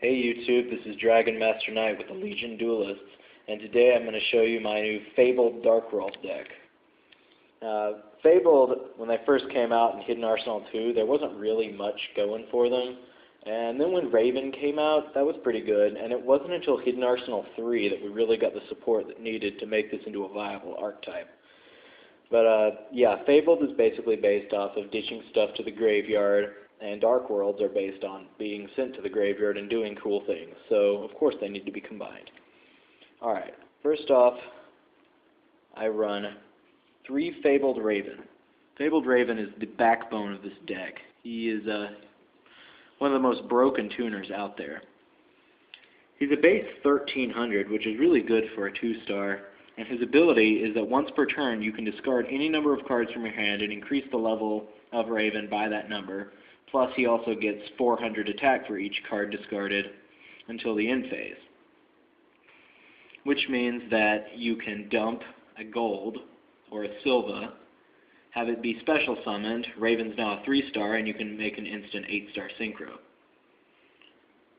Hey YouTube, this is Dragon Master Knight with the Legion Duelists, and today I'm going to show you my new Fabled Darkworld deck. Fabled, when they first came out in Hidden Arsenal 2, there wasn't really much going for them, and then when Raven came out, that was pretty good, and it wasn't until Hidden Arsenal 3 that we really got the support that needed to make this into a viable archetype. But yeah, Fabled is basically based off of ditching stuff to the graveyard, and Dark Worlds are based on being sent to the graveyard and doing cool things, so of course they need to be combined. Alright, first off, I run 3 Fabled Raven. Fabled Raven is the backbone of this deck. He is one of the most broken tuners out there. He's a base 1300, which is really good for a 2-star, and his ability is that once per turn you can discard any number of cards from your hand and increase the level of Raven by that number. Plus, he also gets 400 attack for each card discarded until the end phase. Which means that you can dump a gold or a silver, have it be special summoned. Raven's now a 3-star, and you can make an instant 8-star synchro.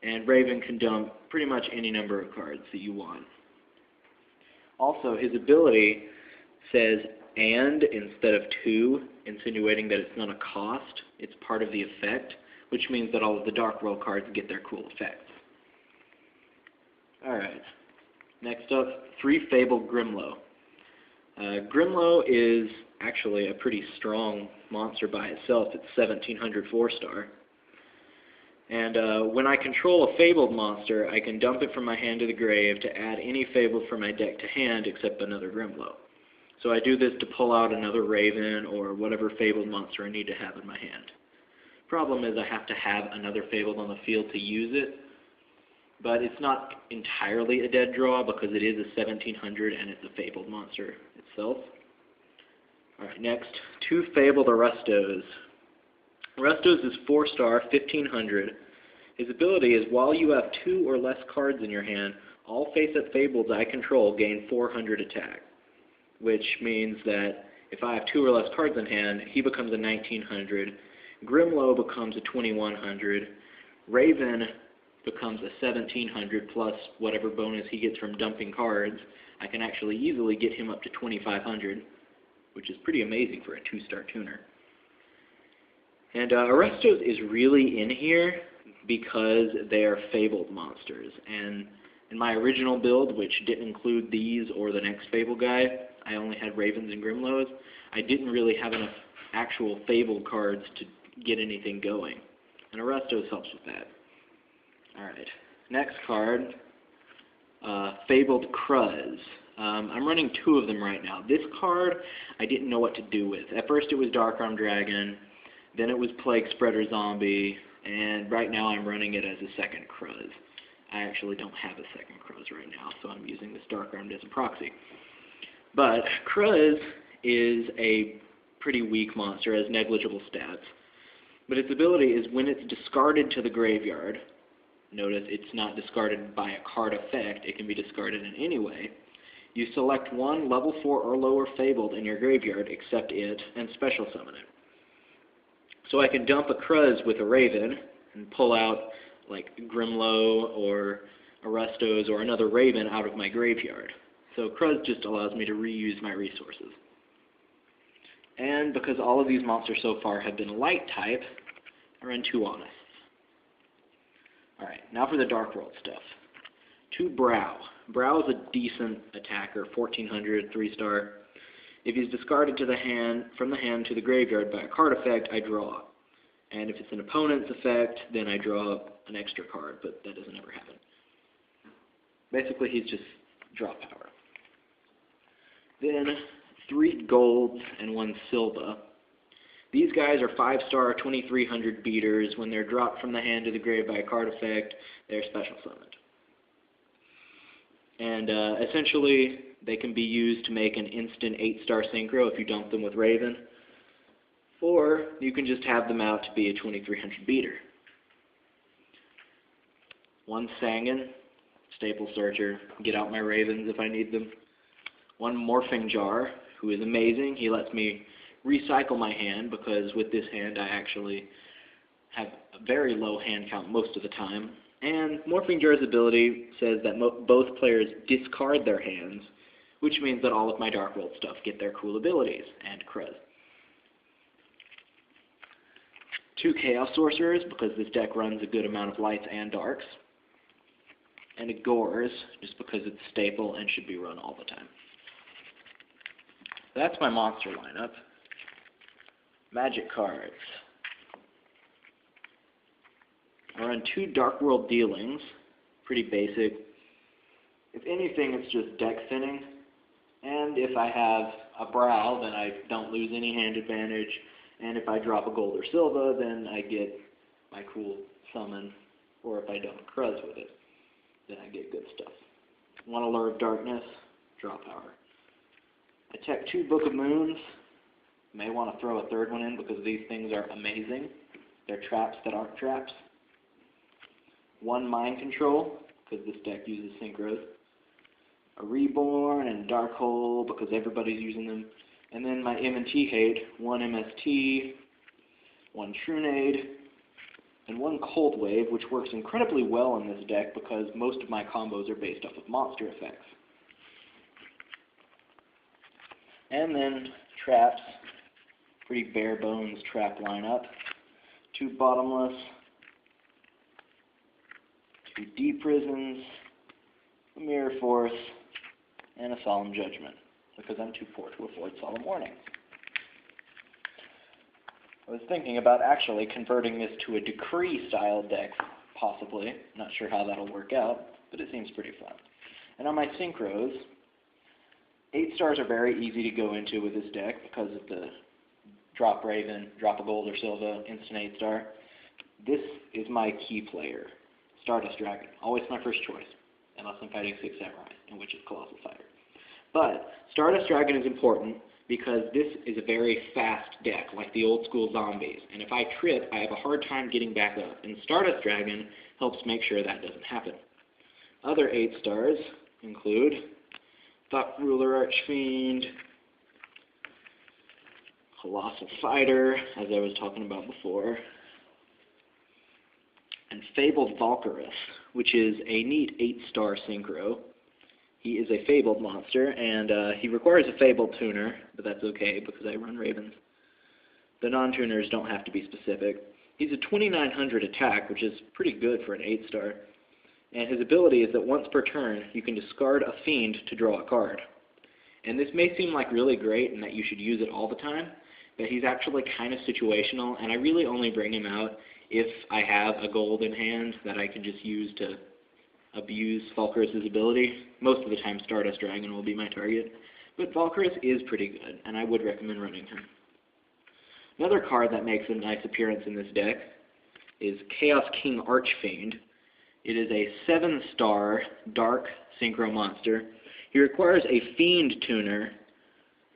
And Raven can dump pretty much any number of cards that you want. Also, his ability says "and" instead of "to," insinuating that it's not a cost, it's part of the effect, which means that all of the Dark World cards get their cool effects. Alright, next up, 3 Fabled Grimlow. Grimlow is actually a pretty strong monster by itself. It's 1700 4-star. And when I control a Fabled monster, I can dump it from my hand to the grave to add any Fabled from my deck to hand except another Grimlow. So I do this to pull out another Raven or whatever Fabled monster I need to have in my hand. Problem is I have to have another Fabled on the field to use it, but it's not entirely a dead draw because it is a 1700 and it's a Fabled monster itself. Alright, next, 2 Fabled Arestos. Arestos is 4-star, 1500. His ability is while you have 2 or less cards in your hand, all face-up Fableds I control gain 400 attack. Which means that if I have 2 or less cards in hand, he becomes a 1900, Grimlow becomes a 2100, Raven becomes a 1700 plus whatever bonus he gets from dumping cards. I can actually easily get him up to 2500, which is pretty amazing for a 2-star tuner. And Arestos is really in here because they are Fabled monsters, and in my original build, which didn't include these or the next Fabled guy, I only had Ravens and Grimlows. I didn't really have enough actual Fabled cards to get anything going, and Arestos helps with that. Alright, next card, Fabled Cruz. I'm running 2 of them right now. This card I didn't know what to do with. At first it was Dark-Armed Dragon, then it was Plague Spreader Zombie, and right now I'm running it as a second Cruz. I actually don't have a second Cruz right now, so I'm using this Dark-Armed as a proxy. But Cruz is a pretty weak monster, has negligible stats. But its ability is when it's discarded to the graveyard, notice it's not discarded by a card effect, it can be discarded in any way, you select 1 level 4 or lower Fabled in your graveyard except it, and special summon it. So I can dump a Cruz with a Raven and pull out like Grimlow or Arestos or another Raven out of my graveyard. So Cruz just allows me to reuse my resources. And because all of these monsters so far have been light type, I run 2 Honest. Alright, now for the Dark World stuff. 2 Brow. Brow is a decent attacker, 1400, 3-star. If he's discarded to the hand, from the hand to the graveyard by a card effect, I draw. And if it's an opponent's effect, then I draw an extra card, but that doesn't ever happen. Basically, he's just draw power. Then 3 golds and 1 silver. These guys are 5-star, 2300 beaters. When they're dropped from the hand to the grave by a card effect, they're special summoned. And essentially, they can be used to make an instant 8-star synchro if you dump them with Raven. Or you can just have them out to be a 2300 beater. 1 Sangan, Staple Searcher, get out my Ravens if I need them. 1 Morphing Jar, who is amazing. He lets me recycle my hand because with this hand I actually have a very low hand count most of the time. And Morphing Jar's ability says that both players discard their hands, which means that all of my Dark World stuff get their cool abilities and crud. 2 Chaos Sorcerers, because this deck runs a good amount of lights and darks. And a Gores, just because it's staple and should be run all the time. That's my monster lineup. Magic cards. I run 2 Dark World Dealings, pretty basic. If anything, it's just deck thinning. And if I have a Brow, then I don't lose any hand advantage. And if I drop a gold or silver, then I get my cool summon. Or if I don't cruz with it, then I get good stuff. 1 Allure of Darkness, draw power. I tech 2 Book of Moons. May want to throw a 3rd one in because these things are amazing. They're traps that aren't traps. 1 Mind Control, because this deck uses synchros. A Reborn and Dark Hole, because everybody's using them. And then my M&T hate, 1 MST, 1 Trunade, and 1 Cold Wave, which works incredibly well in this deck because most of my combos are based off of monster effects. And then traps, pretty bare bones trap lineup. 2 Bottomless, 2 Deep Prisons, a Mirror Force, and a Solemn Judgment, because I'm too poor to afford Solemn Warnings. I was thinking about actually converting this to a Decree-style deck, possibly. Not sure how that'll work out, but it seems pretty fun. And on my Synchros, 8 stars are very easy to go into with this deck because of the drop Raven, drop a gold or silver, instant 8 star. This is my key player, Stardust Dragon. Always my first choice, unless I'm fighting 6 Samurai, in which is Colossal Fighter. But Stardust Dragon is important because this is a very fast deck, like the old school zombies. And if I trip, I have a hard time getting back up. And Stardust Dragon helps make sure that doesn't happen. Other 8 stars include Thought Ruler Archfiend, Colossal Fighter, as I was talking about before, and Fabled Valkyrus, which is a neat 8-star synchro. He is a Fabled monster, and he requires a Fabled tuner, but that's okay because I run Ravens. The non-tuners don't have to be specific. He's a 2900 attack, which is pretty good for an 8-star. And his ability is that once per turn, you can discard a Fiend to draw a card. And this may seem like really great and that you should use it all the time, but he's actually kind of situational, and I really only bring him out if I have a gold in hand that I can just use to abuse Valkyrus' ability. Most of the time Stardust Dragon will be my target, but Valkyrus is pretty good, and I would recommend running him. Another card that makes a nice appearance in this deck is Chaos King Archfiend. It is a 7-star dark synchro monster. He requires a Fiend tuner,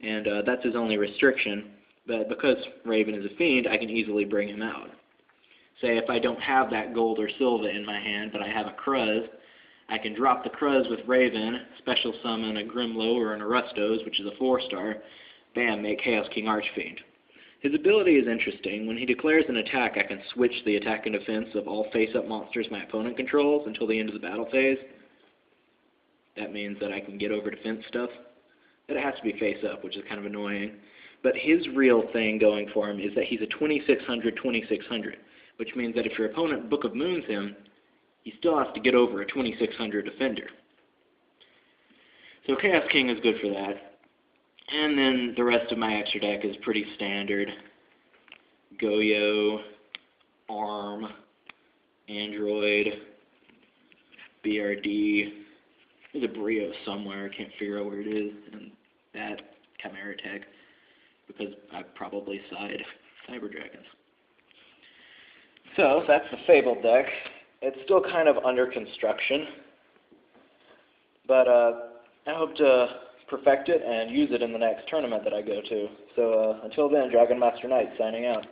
and that's his only restriction, but because Raven is a Fiend, I can easily bring him out. Say if I don't have that gold or silver in my hand, but I have a Cruz, I can drop the Cruz with Raven, special summon a Grimlow or an Arustos, which is a 4-star, bam, make Chaos King Archfiend. His ability is interesting. When he declares an attack, I can switch the attack and defense of all face-up monsters my opponent controls until the end of the battle phase. That means that I can get over defense stuff. But it has to be face-up, which is kind of annoying. But his real thing going for him is that he's a 2600, which means that if your opponent Book of Moons him, he still has to get over a 2600 defender. So Chaos King is good for that. And then the rest of my extra deck is pretty standard. Goyo, ARM, Android, BRD. There's a Brio somewhere, I can't figure out where it is. And that Chimera Tech, because I probably side Cyber Dragons. So that's the Fabled deck. It's still kind of under construction, but I hope to perfect it and use it in the next tournament that I go to. So until then, Dragon Master Knight signing out.